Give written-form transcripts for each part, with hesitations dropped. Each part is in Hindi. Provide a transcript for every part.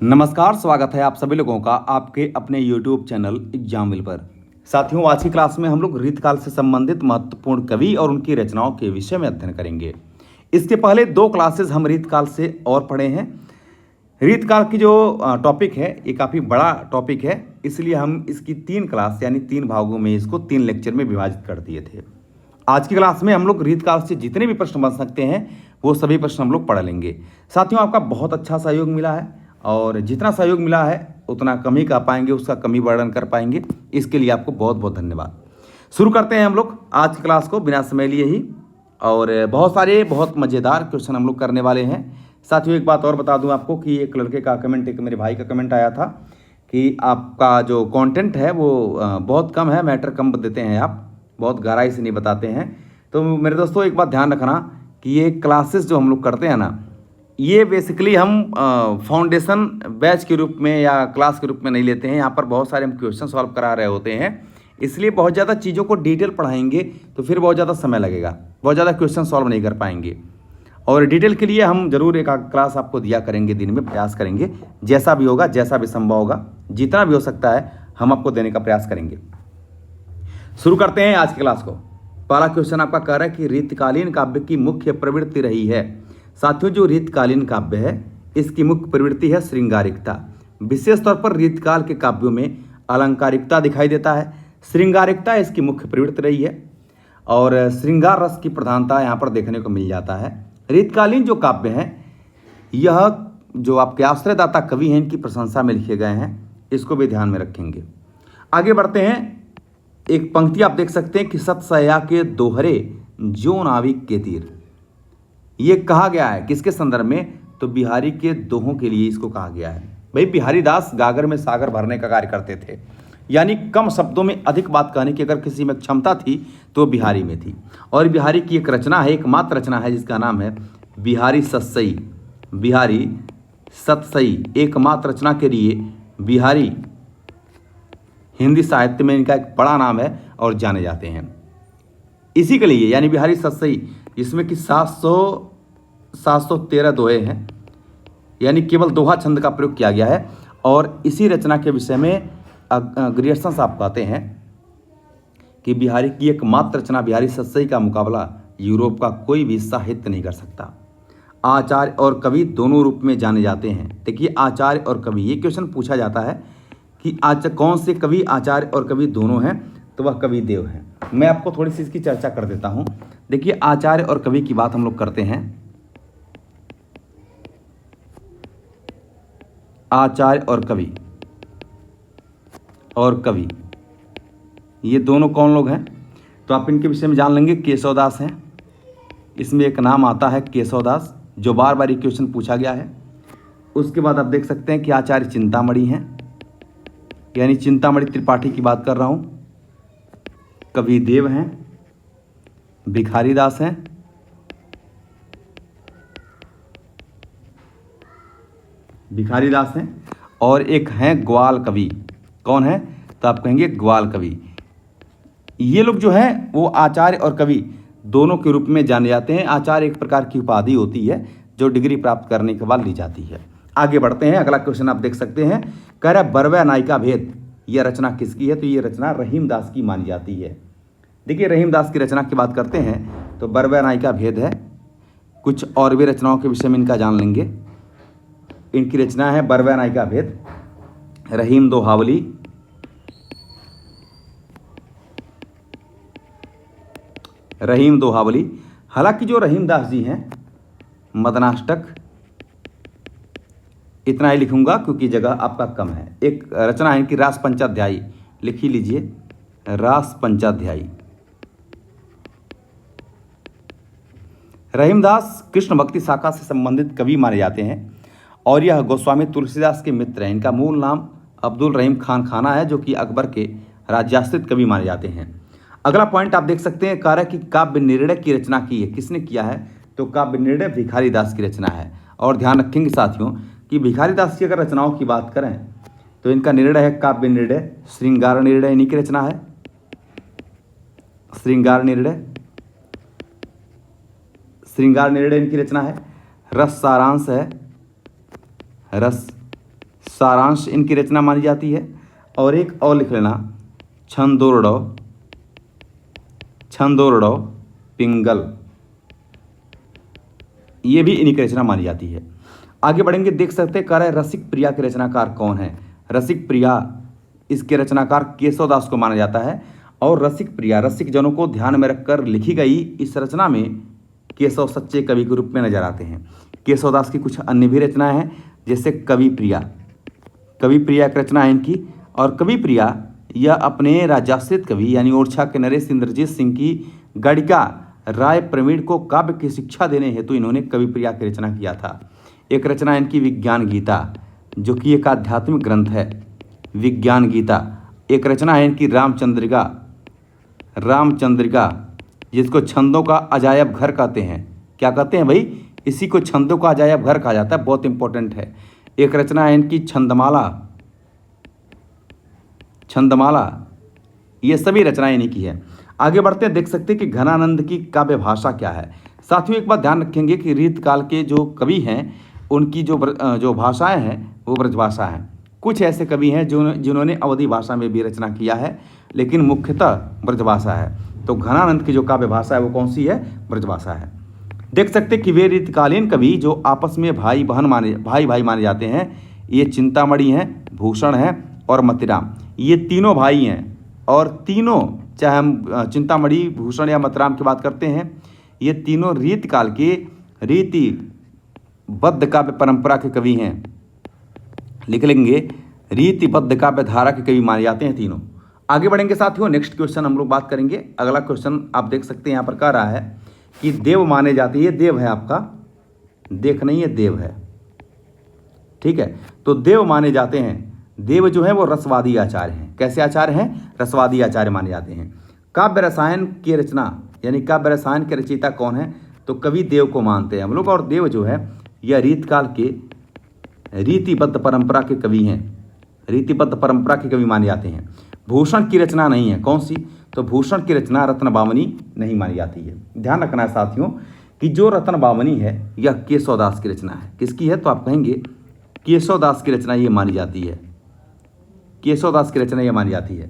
नमस्कार, स्वागत है आप सभी लोगों का आपके अपने YouTube चैनल एग्जामिल पर। साथियों, आज की क्लास में हम लोग रीतकाल से संबंधित महत्वपूर्ण कवि और उनकी रचनाओं के विषय में अध्ययन करेंगे। इसके पहले 2 क्लासेस हम रीतकाल से और पढ़े हैं। रीतकाल की जो टॉपिक है ये काफ़ी बड़ा टॉपिक है, इसलिए हम इसकी 3 क्लास यानी 3 भागों में इसको 3 लेक्चर में विभाजित कर दिए थे। आज की क्लास में हम लोग रीतकाल से जितने भी प्रश्न बन सकते हैं वो सभी प्रश्न हम लोग पढ़ लेंगे। साथियों, आपका बहुत अच्छा सहयोग मिला है और जितना सहयोग मिला है उतना कम ही कह पाएंगे, उसका कम ही वर्णन कर पाएंगे। इसके लिए आपको बहुत बहुत धन्यवाद। शुरू करते हैं हम लोग आज की क्लास को बिना समय लिए ही, और बहुत मज़ेदार क्वेश्चन हम लोग करने वाले हैं। साथियों, एक बात और बता दूं आपको कि एक लड़के का कमेंट, एक मेरे भाई का कमेंट आया था कि आपका जो कंटेंट है वो बहुत कम है, मैटर कम देते हैं, आप बहुत गहराई से नहीं बताते हैं। तो मेरे दोस्तों, एक बात ध्यान रखना कि ये क्लासेस जो हम लोग करते हैं ना, ये बेसिकली हम फाउंडेशन बैच के रूप में या क्लास के रूप में नहीं लेते हैं। यहाँ पर बहुत सारे हम क्वेश्चन सॉल्व करा रहे होते हैं, इसलिए बहुत ज़्यादा चीज़ों को डिटेल पढ़ाएंगे तो फिर बहुत ज़्यादा समय लगेगा, बहुत ज़्यादा क्वेश्चन सॉल्व नहीं कर पाएंगे। और डिटेल के लिए हम जरूर एक क्लास आपको दिया करेंगे, दिन में प्रयास करेंगे, जैसा भी होगा, जैसा भी संभव होगा, जितना भी हो सकता है हम आपको देने का प्रयास करेंगे। शुरू करते हैं आज की क्लास को। पहला क्वेश्चन आपका कह रहा है कि रीतकालीन काव्य की मुख्य प्रवृत्ति रही है। साथियों, जो रीतकालीन काव्य है इसकी मुख्य प्रवृत्ति है श्रृंगारिकता। विशेष तौर पर रीतकाल के काव्यों में अलंकारिकता दिखाई देता है, श्रृंगारिकता इसकी मुख्य प्रवृत्ति रही है और श्रृंगार रस की प्रधानता यहाँ पर देखने को मिल जाता है। रीतकालीन जो काव्य हैं, यह जो आपके आश्रयदाता कवि हैं इनकी प्रशंसा में लिखे गए हैं, इसको भी ध्यान में रखेंगे। आगे बढ़ते हैं। एक पंक्ति आप देख सकते हैं कि सतसया के दोहरे जो नाविक के तीर, ये कहा गया है किसके संदर्भ में? तो बिहारी के दोहों के लिए इसको कहा गया है। भाई, बिहारी दास गागर में सागर भरने का कार्य करते थे, यानी कम शब्दों में अधिक बात कहने की अगर किसी में क्षमता थी तो बिहारी में थी। और बिहारी की एक रचना है, एकमात्र रचना है जिसका नाम है बिहारी सतसई। बिहारी सतसई एकमात्र रचना के लिए बिहारी हिंदी साहित्य में इनका एक बड़ा नाम है और जाने जाते हैं इसी के लिए, यानी बिहारी सतसई, जिसमें कि 713 दोहे हैं, यानी केवल दोहा छंद का प्रयोग किया गया है। और इसी रचना के विषय में ग्रियर्सन साहब कहते हैं कि बिहारी की एकमात्र रचना बिहारी सतसई का मुकाबला यूरोप का कोई भी साहित्य नहीं कर सकता। आचार्य और कवि दोनों रूप में जाने जाते हैं। देखिए, आचार्य और कवि, ये क्वेश्चन पूछा जाता है कि कौन से कवि आचार्य और कवि दोनों हैं, तो वह कवि देव हैं। मैं आपको थोड़ी सी इसकी चर्चा कर देता हूं। देखिए, आचार्य और कवि की बात हम लोग करते हैं। आचार्य और कवि ये दोनों कौन लोग हैं? तो आप इनके विषय में जान लेंगे। केशवदास हैं, इसमें एक नाम आता है केशवदास, जो बार बार ये क्वेश्चन पूछा गया है। उसके बाद आप देख सकते हैं कि आचार्य चिंतामणि हैं, यानी चिंतामणि त्रिपाठी की बात कर रहा हूं। कवि देव हैं, भिखारी दास हैं, और एक हैं ग्वाल कवि। कौन है? तो आप कहेंगे ग्वाल कवि। ये लोग जो हैं वो आचार्य और कवि दोनों के रूप में जाने जाते हैं। आचार्य एक प्रकार की उपाधि होती है जो डिग्री प्राप्त करने के बाद ली जाती है। आगे बढ़ते हैं। अगला क्वेश्चन आप देख सकते हैं, कह रहा है बरवा नायिका भेद, यह रचना किसकी है? तो ये रचना रहीमदास की मानी जाती है। देखिए, रहीमदास की रचना की बात करते हैं तो बरवा नायिका भेद है। कुछ और भी रचनाओं के विषय में इनका जान लेंगे। इनकी रचना है बरवा नायिका भेद, रहीम दोहावली। हालांकि जो रहीमदास जी हैं, मदनाष्टक, इतना ही लिखूंगा क्योंकि जगह आपका कम है। एक रचना है इनकी रास पंचाध्यायी, लिख ही लीजिए, रास पंचाध्यायी। रहीमदास कृष्ण भक्ति शाखा से संबंधित कवि माने जाते हैं और यह गोस्वामी तुलसीदास के मित्र हैं। इनका मूल नाम अब्दुल रहीम खान खाना है, जो कि अकबर के राज्याश्रित कवि माने जाते हैं। अगला पॉइंट आप देख सकते हैं, कार्य की काव्य निर्णय की रचना की है। किसने किया है? तो काव्य निर्णय भिखारी दास की रचना है। और ध्यान रखेंगे साथियों कि भिखारी दास की अगर रचनाओं की बात करें तो इनका निर्णय है काव्य निर्णय, श्रृंगार निर्णय इन्हीं की रचना है। श्रृंगार निर्णय इनकी रचना है। रस सारांश है, रस सारांश इनकी रचना मानी जाती है। और एक और लिख लेना, छंदोरडो पिंगल, ये भी इन्हीं की रचना मानी जाती है। आगे बढ़ेंगे, देख सकते हैं कह रहा है रसिक प्रिया के रचनाकार कौन है। रसिक प्रिया, इसके रचनाकार केशवदास को माना जाता है। और रसिक प्रिया, रसिक जनों को ध्यान में रखकर लिखी गई इस रचना में केशव सच्चे कवि के रूप में नजर आते हैं। केशवदास की कुछ अन्य भी रचनाएं हैं, जैसे कवि प्रिया एक रचना है इनकी। और कवि प्रिया यह अपने राजाश्रित कवि यानी ओरछा के नरेश इंद्रजीत सिंह की गणिका राय प्रवीण को काव्य की शिक्षा देने हेतु इन्होंने कवि प्रिया की रचना किया था। एक रचना इनकी विज्ञान गीता, जो कि एक आध्यात्मिक ग्रंथ है, विज्ञान गीता। एक रचना है इनकी रामचंद्रिका, जिसको छंदों का अजायब घर कहते हैं। क्या कहते हैं भाई? इसी को छंदों का अजायब घर कहा जाता है, बहुत इंपॉर्टेंट है। एक रचना है इनकी छंदमाला, ये सभी रचनाएं इन्हीं की है। आगे बढ़ते हैं, देख सकते हैं कि घनानंद की काव्य भाषा क्या है। साथियों एक बात ध्यान रखेंगे कि रीत काल के जो कवि हैं उनकी जो भाषाएं हैं वो ब्रजभाषा हैं। कुछ ऐसे कवि हैं जिन्होंने अवधी भाषा में भी रचना किया है, लेकिन मुख्यतः ब्रजभाषा है। तो घनानंद की जो काव्य भाषा है वो कौन सी है? ब्रजभाषा है। देख सकते कि वे रीतकालीन कवि जो आपस में भाई भाई माने जाते हैं, ये चिंतामणि हैं, भूषण हैं और मतिराम। ये तीनों भाई हैं और तीनों, चाहे हम चिंतामणि, भूषण या मतिराम की बात करते हैं, ये तीनों रीतकाल के रीतिबद्ध काव्य परंपरा के कवि हैं। लिख लेंगे, रीतिबद्ध काव्य धारा के कवि माने जाते हैं तीनों। आगे बढ़ेंगे साथियों, नेक्स्ट क्वेश्चन हम लोग बात करेंगे। अगला क्वेश्चन आप देख सकते हैं यहाँ पर कह रहा है कि देव माने जाते हैं। ये देव है आपका, देख नहीं है, देव है, ठीक है। तो देव माने जाते हैं। देव जो है वो रसवादी आचार्य हैं। कैसे आचार्य हैं? रसवादी आचार्य माने जाते हैं। काव्य रसायन की रचना यानी काव्य रसायन के रचयिता कौन है? तो कवि देव को मानते हैं हम लोग। और देव जो है यह रीतकाल के रीतिबद्ध परंपरा के कवि हैं, रीतिबद्ध परंपरा के कवि माने जाते हैं। भूषण की रचना नहीं है, कौन सी? तो भूषण की रचना रत्नबामनी नहीं मानी जाती है। ध्यान रखना है साथियों कि जो रत्नबामनी है यह केशवदास की रचना है। किसकी है? तो आप कहेंगे केशवदास की रचना ये मानी जाती है, केशवदास की रचना ये मानी जाती है।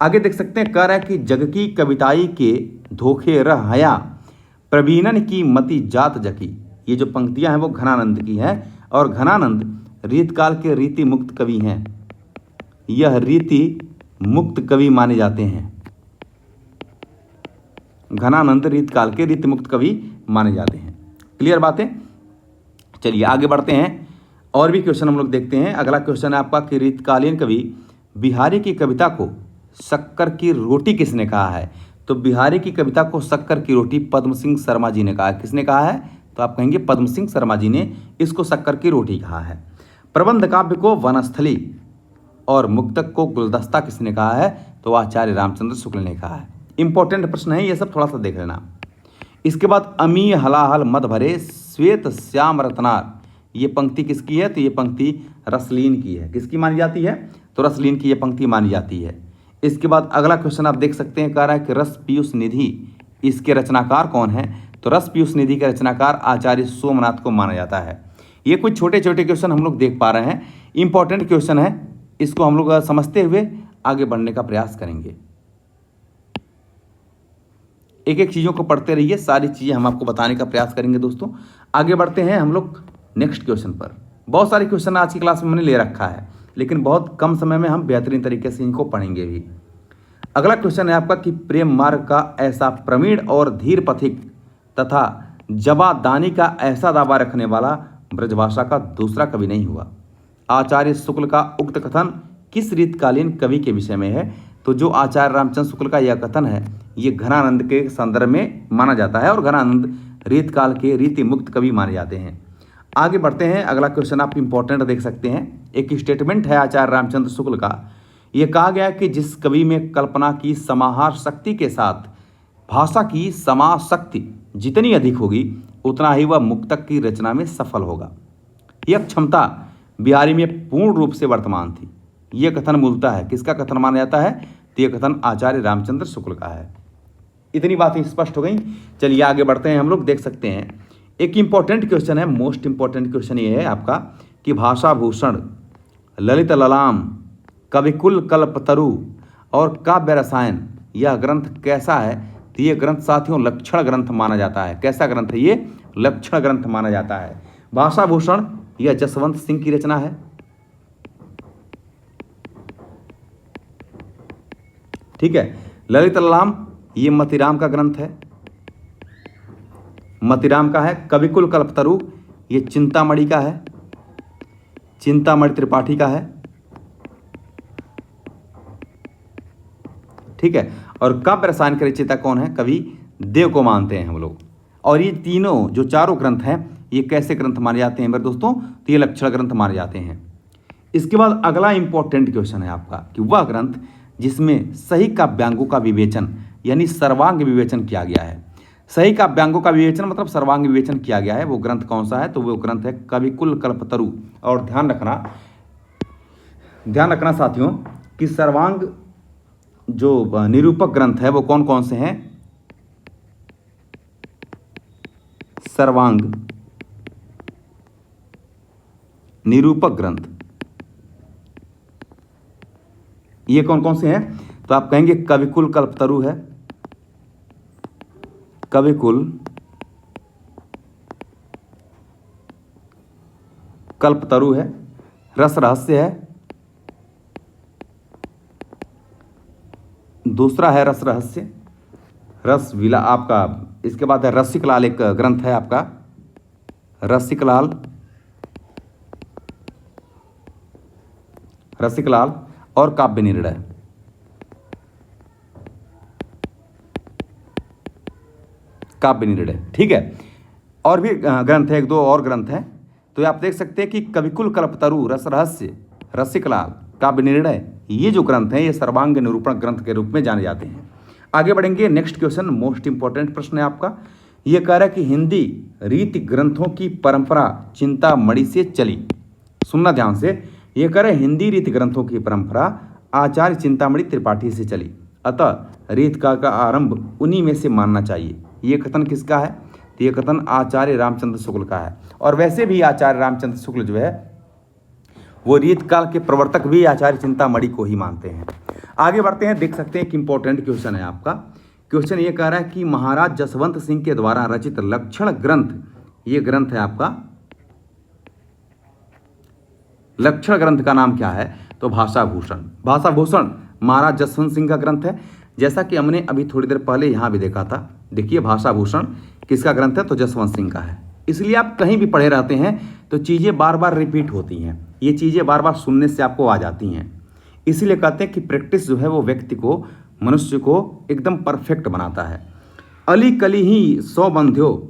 आगे देख सकते हैं, कह रहा है कि जग की कविताई के धोखे रह हया, प्रवीणन की मति जात जकी। ये जो पंक्तियां हैं वो घनानंद की हैं और घनानंद रीतकाल के रीति मुक्त कवि हैं। यह रीति मुक्त कवि माने जाते हैं। घनानंद रीतकाल के रीति मुक्त कवि माने जाते हैं। क्लियर बातें? चलिए आगे बढ़ते हैं और भी क्वेश्चन हम लोग देखते हैं। अगला क्वेश्चन है आपका कि रीतकालीन कवि बिहारी की कविता को शक्कर की रोटी किसने कहा है? तो बिहारी की कविता को शक्कर की रोटी पद्म सिंह शर्मा जी ने कहा है। किसने कहा है? तो आप कहेंगे पद्म सिंह शर्मा जी ने इसको शक्कर की रोटी कहा है। प्रबंध काव्य को वनस्थली और मुक्तक को गुलदस्ता किसने कहा है? तो आचार्य रामचंद्र शुक्ल ने कहा है। इंपॉर्टेंट प्रश्न है ये सब, थोड़ा सा देख लेना। इसके बाद अमी हलाहल मद भरे श्वेत श्याम रत्नार, ये पंक्ति किसकी है? तो ये पंक्ति रसलीन की है। किसकी मानी जाती है? तो रसलीन की ये पंक्ति मानी जाती है। इसके बाद अगला क्वेश्चन आप देख सकते हैं, कह रहा है कि रस पीयूष निधि, इसके रचनाकार कौन है? तो रस पीयूष निधि के रचनाकार आचार्य सोमनाथ को माना जाता है। ये कुछ छोटे छोटे क्वेश्चन हम लोग देख पा रहे हैं, इंपॉर्टेंट क्वेश्चन है, इसको हम लोग समझते हुए आगे बढ़ने का प्रयास करेंगे। एक एक चीज़ों को पढ़ते रहिए, सारी चीज़ें हम आपको बताने का प्रयास करेंगे दोस्तों। आगे बढ़ते हैं हम लोग नेक्स्ट क्वेश्चन पर। बहुत सारे क्वेश्चन आज की क्लास में मैंने ले रखा है, लेकिन बहुत कम समय में हम बेहतरीन तरीके से इनको पढ़ेंगे भी। अगला क्वेश्चन है आपका कि प्रेम मार्ग का ऐसा प्रवीण और धीर पथिक तथा जवादानी का ऐसा दावा रखने वाला ब्रजभाषा का दूसरा कवि नहीं हुआ। आचार्य शुक्ल का उक्त कथन किस रीतकालीन कवि के विषय में है? तो जो आचार्य रामचंद्र शुक्ल का यह कथन है ये घनानंद के संदर्भ में माना जाता है और घनानंद रीतकाल के रीति मुक्त कवि माने जाते हैं। आगे बढ़ते हैं। अगला क्वेश्चन आप इंपॉर्टेंट देख सकते हैं। एक स्टेटमेंट है आचार्य रामचंद्र शुक्ल का। यह कहा गया कि जिस कवि में कल्पना की समाहार शक्ति के साथ भाषा की समाज शक्ति जितनी अधिक होगी उतना ही वह मुक्तक की रचना में सफल होगा। यह क्षमता बिहारी में पूर्ण रूप से वर्तमान थी। यह कथन मूलतः है किसका कथन माना जाता है? तो यह कथन आचार्य रामचंद्र शुक्ल का है। इतनी बातें स्पष्ट हो गई। चलिए आगे बढ़ते हैं। हम लोग देख सकते हैं एक इंपॉर्टेंट क्वेश्चन है, मोस्ट इंपॉर्टेंट क्वेश्चन ये है आपका कि भाषा भूषण ललित ललाम, कविकुल कल्पतरु और काव्य रसायन, यह ग्रंथ कैसा है? तो ये ग्रंथ साथियों लक्षण ग्रंथ माना जाता है। कैसा ग्रंथ है ये? लक्षण ग्रंथ माना जाता है। भाषा भूषण यह जसवंत सिंह की रचना है। ठीक है। ललित ललाम ये मतिराम का ग्रंथ है, मतिराम का है। कविकुल कल्पतरु ये चिंतामणि का है, चिंतामणि त्रिपाठी का है। ठीक है। और काव्य रसायन के रचयिता कौन है? कवि देव को मानते हैं हम लोग। और ये तीनों जो चारों ग्रंथ हैं ये कैसे ग्रंथ माने जाते हैं मेरे दोस्तों? तो ये लक्षण ग्रंथ माने जाते हैं। इसके बाद अगला इंपॉर्टेंट क्वेश्चन है आपका कि वह ग्रंथ जिसमें सही काव्यांगों का विवेचन यानी सर्वांग विवेचन किया गया है। सही काव्यांगों का विवेचन मतलब सर्वांग विवेचन किया गया है, वो ग्रंथ कौन सा है? तो वो ग्रंथ है कविकुल कल्पतरु। और ध्यान रखना साथियों कि सर्वांग जो निरूपक ग्रंथ है वो कौन कौन से हैं? सर्वांग निरूपक ग्रंथ ये कौन कौन से हैं? तो आप कहेंगे कविकुल कल्पतरु है, कविकुल कल्पतरु है, रस रहस्य है, दूसरा है रस रहस्य, रस विला आपका। इसके बाद है रसिकलाल, एक ग्रंथ है आपका रसिकलाल, रसिकलाल और काव्य निर्णय। काव्य निर्णय। ठीक है। और भी ग्रंथ है, एक दो और ग्रंथ हैं। तो आप देख सकते हैं कि कविकुल कल्पतरु, रस रहस्य, रसिकलाल, काव्य निर्णय, ये जो ग्रंथ हैं ये सर्वांग निरूपण ग्रंथ के रूप में जाने जाते हैं। आगे बढ़ेंगे। नेक्स्ट क्वेश्चन मोस्ट इंपॉर्टेंट प्रश्न है आपका। ये कह रहा है कि हिंदी रीति ग्रंथों की परंपरा चिंतामणि से चली। सुनना ध्यान से। ये कह रहे हैं हिंदी रीति ग्रंथों की परंपरा आचार्य चिंतामणि त्रिपाठी से चली, अतः रीत का आरंभ उन्हीं में से मानना चाहिए। ये कथन किसका है? तो ये कथन आचार्य रामचंद्र शुक्ल का है। और वैसे भी आचार्य रामचंद्र शुक्ल जो है वो रीत काल के प्रवर्तक भी आचार्य चिंतामणि को ही मानते हैं। आगे बढ़ते हैं। देख सकते हैं एक इंपॉर्टेंट क्वेश्चन है आपका। क्वेश्चन ये कह रहा है कि महाराज जसवंत सिंह के द्वारा रचित लक्षण ग्रंथ, ये ग्रंथ है आपका, लक्षण ग्रंथ का नाम क्या है? तो भाषा भूषण। भाषा भूषण महाराज जसवंत सिंह का ग्रंथ है, जैसा कि हमने अभी थोड़ी देर पहले यहाँ भी देखा था। देखिए भाषा भूषण किसका ग्रंथ है? तो जसवंत सिंह का है। इसलिए आप कहीं भी पढ़े रहते हैं तो चीज़ें बार बार रिपीट होती हैं, ये चीज़ें बार बार सुनने से आपको आ जाती हैं। इसीलिए कहते हैं कि प्रैक्टिस जो है वो व्यक्ति को, मनुष्य को एकदम परफेक्ट बनाता है। अली कली ही सौ बंध्यो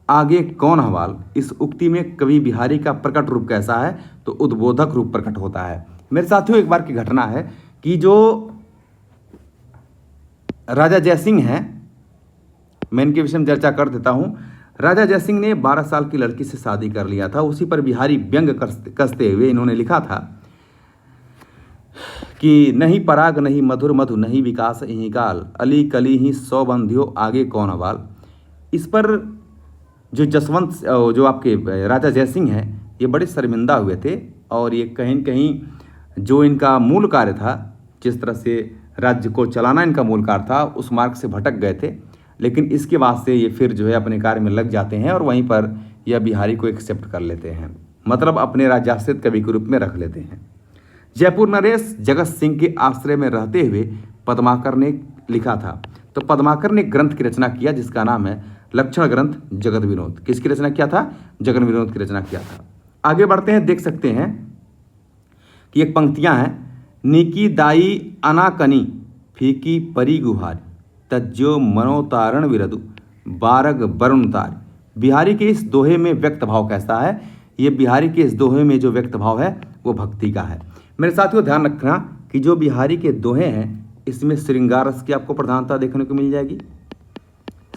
आगे कौन हवाल, इस उक्ति में कवि बिहारी का प्रकट रूप कैसा है? तो उद्बोधक रूप प्रकट होता है। मेरे साथियों एक बार की घटना है कि जो राजा जयसिंह हैं, मैं इनके विषय में चर्चा कर देता हूँ। राजा जयसिंह ने 12 साल की लड़की से शादी कर लिया था। उसी पर बिहारी व्यंग कसते हुए इन्होंने लिखा था कि नहीं पराग नहीं मधुर मधु नहीं विकास यहीं काल, अली कली ही सौ बंधियो आगे कौन अवाल। इस पर जो जसवंत जो आपके राजा जयसिंह हैं ये बड़े शर्मिंदा हुए थे और ये कहीं न कहीं जो इनका मूल कार्य था, जिस तरह से राज्य को चलाना इनका मूल कार्य था, उस मार्ग से भटक गए थे। लेकिन इसके बाद से ये फिर जो है अपने कार्य में लग जाते हैं और वहीं पर यह बिहारी को एक्सेप्ट कर लेते हैं, मतलब अपने राज्याश्रित कवि के रूप में रख लेते हैं। जयपुर नरेश जगत सिंह के आश्रय में रहते हुए पद्माकर ने लिखा था। तो पद्माकर ने ग्रंथ की रचना किया जिसका नाम है लक्षण ग्रंथ जगत विनोद। किसकी रचना किया था? जगत विनोद की रचना किया था। आगे बढ़ते हैं। देख सकते हैं कि एक पंक्तियां हैं, निकी दाई अनाकनी फीकी परी गुहार तज्जो मनोतारण विरदु बारग वरुण तार। बिहारी के इस दोहे में व्यक्त भाव कैसा है? ये बिहारी के इस दोहे में जो व्यक्त भाव है वो भक्ति का है। मेरे साथियों ध्यान रखना कि जो बिहारी के दोहे हैं इसमें श्रृंगार रस की आपको प्रधानता देखने को मिल जाएगी,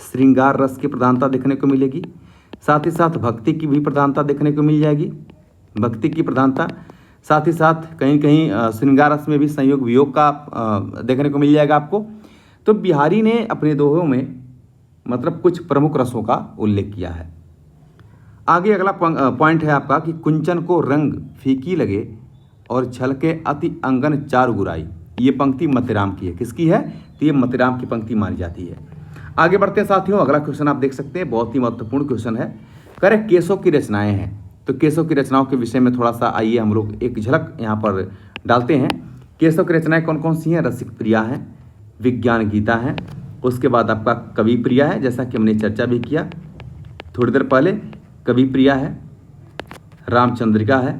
श्रृंगार रस की प्रधानता देखने को मिलेगी, साथ ही साथ भक्ति की भी प्रधानता देखने को मिल जाएगी, भक्ति की प्रधानता, साथ ही साथ कहीं कहीं श्रृंगार रस में भी संयोग वियोग का देखने को मिल जाएगा आपको। तो बिहारी ने अपने दोहों में मतलब कुछ प्रमुख रसों का उल्लेख किया है। आगे अगला पॉइंट है आपका कि कुंचन को रंग फीकी लगे और छलके अति अंगन चारु गुराई। ये पंक्ति मतिराम की है। किसकी है? तो ये मतिराम की पंक्ति मानी जाती है। आगे बढ़ते हैं साथियों, अगला क्वेश्चन आप देख सकते हैं, बहुत ही महत्वपूर्ण क्वेश्चन है। करे केसों की रचनाएं हैं। तो केसों की रचनाओं के विषय में थोड़ा सा आइए हम लोग एक झलक यहाँ पर डालते हैं। केसों की रचनाएं कौन कौन सी हैं? रसिक प्रिया है, विज्ञान गीता है, उसके बाद आपका कवि प्रिया है, जैसा कि हमने चर्चा भी किया थोड़ी देर पहले। कवि प्रिया है, रामचंद्रिका है,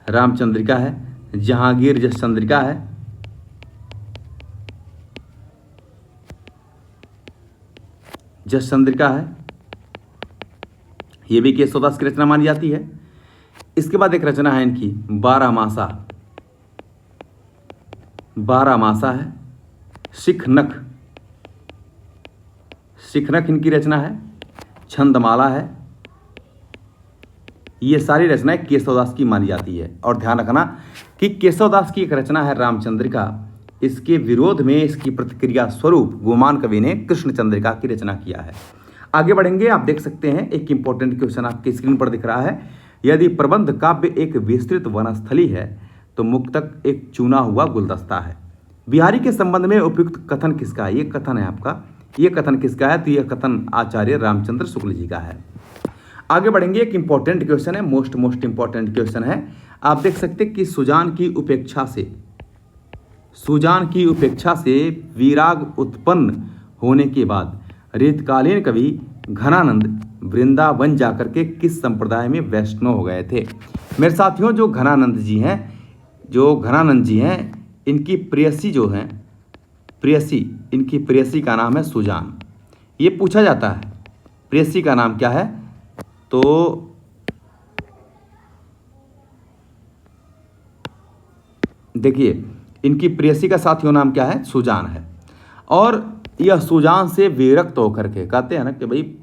रामचंद्रिका है, जहांगीर जसचंद्रिका है, जसचंद्रिका है, ये भी केशवदास की रचना मानी जाती है। इसके बाद एक रचना है इनकी बारहमासा, बारहमासा है, शिखनख, शिखनख इनकी रचना है, छंदमाला है। ये सारी रचनाएं केशवदास की मानी जाती है। और ध्यान रखना कि केशवदास की एक रचना है रामचंद्रिका, इसके विरोध में इसकी प्रतिक्रिया स्वरूप गोमान कवि ने कृष्णचंद्रिका की रचना किया है। आगे बढ़ेंगे, आप देख सकते हैं एक इंपॉर्टेंट क्वेश्चन आपके स्क्रीन पर दिख रहा है। यदि प्रबंध काव्य एक विस्तृत वनस्थली है तो मुक्तक एक चुना हुआ गुलदस्ता है। बिहारी के संबंध में उपयुक्त कथन किसका है? ये कथन है आपका, ये कथन किसका है? तो यह कथन आचार्य रामचंद्र शुक्ल जी का है। आगे बढ़ेंगे, एक इंपॉर्टेंट क्वेश्चन है, मोस्ट इंपॉर्टेंट क्वेश्चन है। आप देख सकते हैं कि सुजान की उपेक्षा से विराग उत्पन्न होने के बाद रीतकालीन कवि घनानंद वृंदावन जाकर के किस संप्रदाय में वैष्णव हो गए थे? मेरे साथियों, जो घनानंद जी हैं इनकी प्रेयसी जो हैं, इनकी प्रेयसी का नाम है सुजान। ये पूछा जाता है प्रेयसी का नाम क्या है? तो देखिए, इनकी प्रेयसी का साथियों नाम क्या है? सुजान है। और यह सुजान से विरक्त होकर के कहते हैं ना कि भाई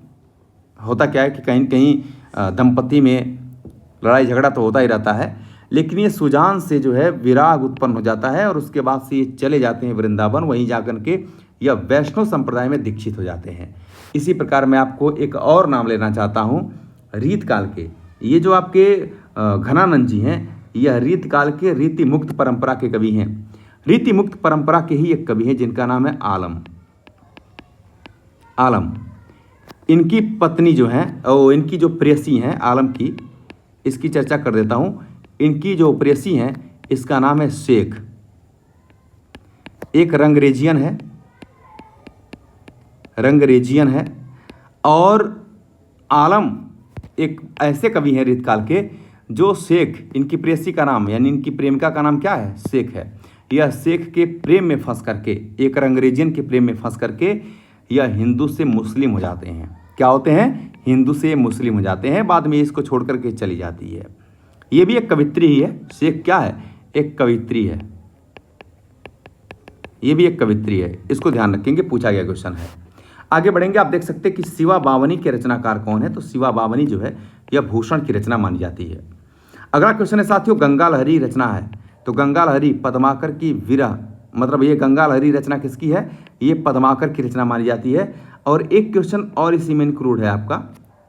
होता क्या है कि कहीं कहीं दंपति में लड़ाई झगड़ा तो होता ही रहता है, लेकिन ये सुजान से जो है विराग उत्पन्न हो जाता है और उसके बाद से ये चले जाते हैं वृंदावन, वहीं जाकर के यह वैष्णव संप्रदाय में दीक्षित हो जाते हैं। इसी प्रकार मैं आपको एक और नाम लेना चाहता हूँ रीतकाल के। ये जो आपके घनानंद जी हैं, यह रीतकाल के रीति मुक्त परंपरा के कवि हैं। रीति मुक्त परंपरा के ही एक कवि हैं जिनका नाम है आलम। इनकी पत्नी जो हैं, इनकी जो प्रेयसी हैं आलम की, इसकी चर्चा कर देता हूँ। इनकी जो प्रेयसी हैं इसका नाम है शेख, एक रंगरेजियन है। और आलम एक ऐसे कवि हैं रीतकाल के जो शेख, इनकी प्रेयसी का नाम यानी इनकी प्रेमिका का नाम क्या है? शेख है। यह शेख के प्रेम में फंस करके, एक रंगरेजियन के प्रेम में फंस करके यह हिंदू से मुस्लिम हो जाते हैं। क्या होते हैं? हिंदू से मुस्लिम हो जाते हैं। बाद में इसको छोड़ करके चली जाती है। ये भी एक कवित्री ही है। शेख क्या है? एक कवित्री है। ये भी एक कवित्री है, इसको ध्यान रखेंगे, पूछा गया क्वेश्चन है। आगे बढ़ेंगे, आप देख सकते हैं कि शिवा बावनी के रचनाकार कौन है? तो शिवा बावनी जो है यह भूषण की रचना मानी जाती है। अगला क्वेश्चन है साथियों, गंगा लहरी रचना है। तो गंगा लहरी पद्माकर की विरह, मतलब ये गंगा लहरी रचना किसकी है? ये पद्माकर की रचना मानी जाती है। और एक क्वेश्चन और इसी में इंक्लूड है आपका,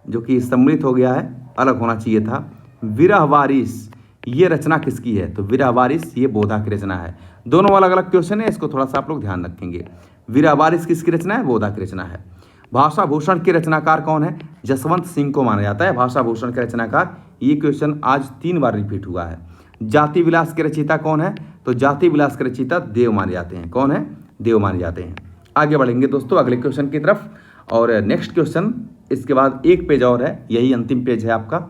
जो कि सम्मिलित हो गया है, अलग होना चाहिए था। विरह वारिस, ये रचना किसकी है? तो विरह वारिस ये बोधा की रचना है। दोनों अलग अलग क्वेश्चन है, इसको थोड़ा सा आप लोग ध्यान रखेंगे। विरह वारिस किसकी रचना है? बोधा की रचना है। भाषा भूषण के रचनाकार कौन है? जसवंत सिंह को माना जाता है भाषा भूषण के रचनाकार। ये क्वेश्चन आज 3 बार रिपीट हुआ है। जाति विलास के रचयिता कौन है? तो जाति विलास के रचयिता देव माने जाते हैं। कौन है? देव माने जाते हैं। आगे बढ़ेंगे दोस्तों अगले क्वेश्चन की तरफ। और नेक्स्ट क्वेश्चन, इसके बाद एक पेज और है, यही अंतिम पेज है आपका।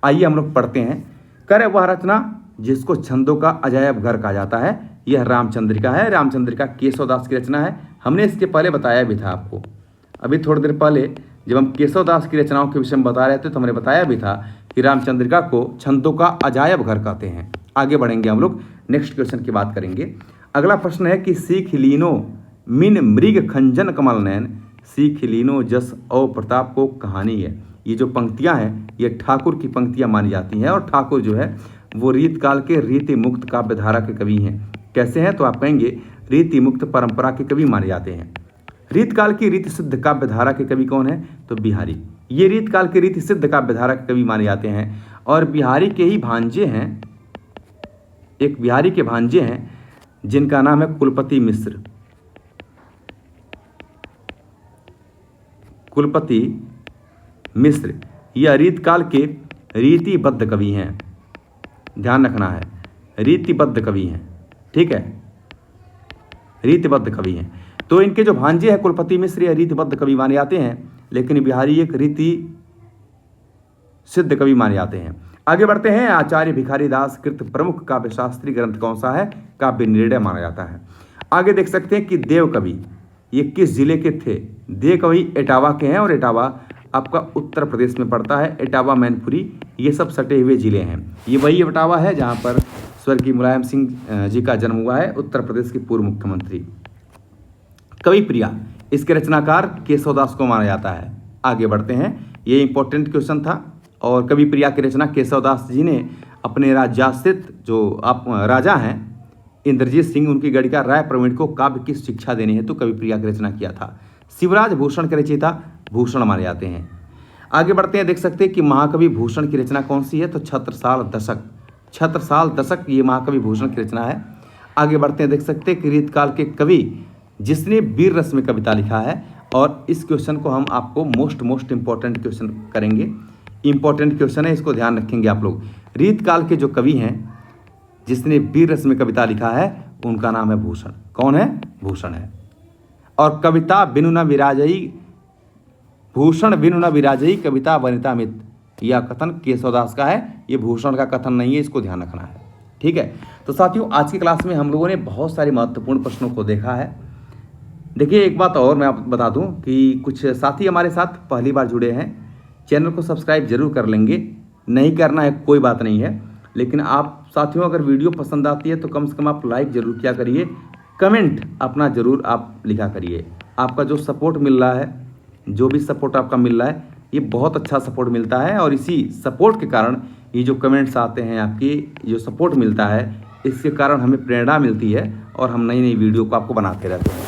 आइए हम लोग पढ़ते हैं। करे वह रचना जिसको छंदों का अजायब घर कहा जाता है, यह रामचंद्रिका है। रामचंद्रिका केशवदास की रचना है। हमने इसके पहले बताया भी था आपको, अभी थोड़ी देर पहले जब हम केशवदास की रचनाओं के विषय में बता रहे थे तो हमने बताया भी था कि रामचंद्रिका को छंदों का अजायब घर कहते हैं। आगे बढ़ेंगे हम लोग, नेक्स्ट क्वेश्चन की बात करेंगे। अगला प्रश्न है कि सीख लीनो मिन मृग खंजन कमल नयन, सीख लीनो जस औ प्रताप को कहानी है। ये जो पंक्तियां हैं ये ठाकुर की पंक्तियां मानी जाती हैं। और ठाकुर जो है वो रीतकाल के रीति मुक्त काव्य धारा के कवि हैं। कैसे हैं? तो आप कहेंगे रीति मुक्त परंपरा के कवि माने जाते हैं। रीतकाल की रीति सिद्ध काव्य धारा के कवि कौन है? तो बिहारी। ये रीतकाल के रीति सिद्ध काव्य धारा के कवि माने जाते हैं। और बिहारी के ही भांजे हैं, एक बिहारी के भांजे हैं जिनका नाम है कुलपति मिश्र। कुलपति मिश्र यह रीतकाल के रीतिबद्ध कवि हैं, ध्यान रखना है, रीतिबद्ध कवि हैं, ठीक है, रीतिबद्ध कवि हैं। तो इनके जो भांजे हैं कुलपति मिश्र या रीतिबद्ध कवि माने जाते हैं, लेकिन बिहारी एक रीति सिद्ध कवि माने जाते हैं। आगे बढ़ते हैं। आचार्य भिखारी दास कृत प्रमुख काव्य शास्त्रीय ग्रंथ कौन सा है? काव्य निर्णय माना जाता है। आगे देख सकते हैं कि देव कवि ये किस जिले के थे? देव कवि इटावा के हैं और इटावा आपका उत्तर प्रदेश में पड़ता है। इटावा, मैनपुरी ये सब सटे हुए जिले हैं। ये वही इटावा है जहाँ पर स्वर्गीय मुलायम सिंह जी का जन्म हुआ है, उत्तर प्रदेश के पूर्व मुख्यमंत्री। कवि प्रिया इसके रचनाकार केशवदास को माना जाता है। आगे बढ़ते हैं, ये इंपॉर्टेंट क्वेश्चन था। और कवि प्रिया की रचना केशवदास जी ने अपने राज्याश्रित जो आप राजा हैं इंद्रजीत सिंह, उनकी गणिका राय प्रवीण को काव्य की शिक्षा देने हेतु कवि प्रिया की रचना किया था। शिवराज भूषण के रचयिता भूषण माने जाते हैं। आगे बढ़ते हैं, देख सकते हैं कि महाकवि भूषण की रचना कौन सी है? तो छत्रसाल दशक, छत्रसाल दशक ये महाकवि भूषण की रचना है। आगे बढ़ते हैं, देख सकते हैं कि रीतकाल के कवि जिसने वीर रस में कविता लिखा है, और इस क्वेश्चन को हम आपको मोस्ट इंपॉर्टेंट क्वेश्चन करेंगे। इंपॉर्टेंट क्वेश्चन है, इसको ध्यान रखेंगे आप लोग। रीतकाल के जो कवि हैं जिसने वीर रस में कविता लिखा है उनका नाम है भूषण। कौन है? भूषण है। और कविता बिनु न विराजई, भूषण बिनु न विराजई कविता वनिता मित, यह कथन केशवदास का है, ये भूषण का कथन नहीं है, इसको ध्यान रखना है, ठीक है। तो साथियों, आज की क्लास में हम लोगों ने बहुत सारे महत्वपूर्ण प्रश्नों को देखा है। देखिए, एक बात और मैं आपको बता दूं कि कुछ साथी हमारे साथ पहली बार जुड़े हैं, चैनल को सब्सक्राइब जरूर कर लेंगे। नहीं करना है कोई बात नहीं है, लेकिन आप साथियों अगर वीडियो पसंद आती है तो कम से कम आप लाइक जरूर किया करिए, कमेंट अपना जरूर आप लिखा करिए। आपका जो सपोर्ट मिल रहा है, जो भी सपोर्ट आपका मिल रहा है, ये बहुत अच्छा सपोर्ट मिलता है। और इसी सपोर्ट के कारण ये जो कमेंट्स आते हैं, आपकी जो सपोर्ट मिलता है, इसके कारण हमें प्रेरणा मिलती है और हम नई नई वीडियो को आपको बनाते रहते हैं।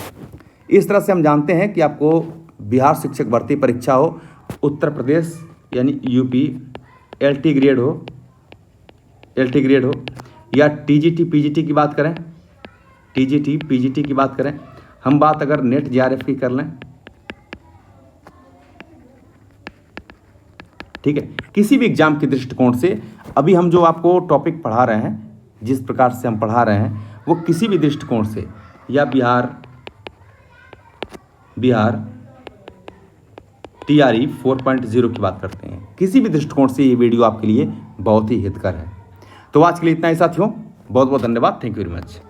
इस तरह से हम जानते हैं कि आपको बिहार शिक्षक भर्ती परीक्षा हो, उत्तर प्रदेश यानी यूपी एलटी ग्रेड हो या टीजीटी पीजीटी की बात करें, टीजीटी पीजीटी की बात करें, हम बात अगर नेट जेआरएफ की कर लें, ठीक है, किसी भी एग्जाम के दृष्टिकोण से अभी हम जो आपको टॉपिक पढ़ा रहे हैं, जिस प्रकार से हम पढ़ा रहे हैं, वो किसी भी दृष्टिकोण से, या बिहार टीआरई 4.0 की बात करते हैं, किसी भी दृष्टिकोण से ये वीडियो आपके लिए बहुत ही हितकर है। तो आज के लिए इतना ही साथियों, बहुत बहुत धन्यवाद, थैंक यू वेरी मच।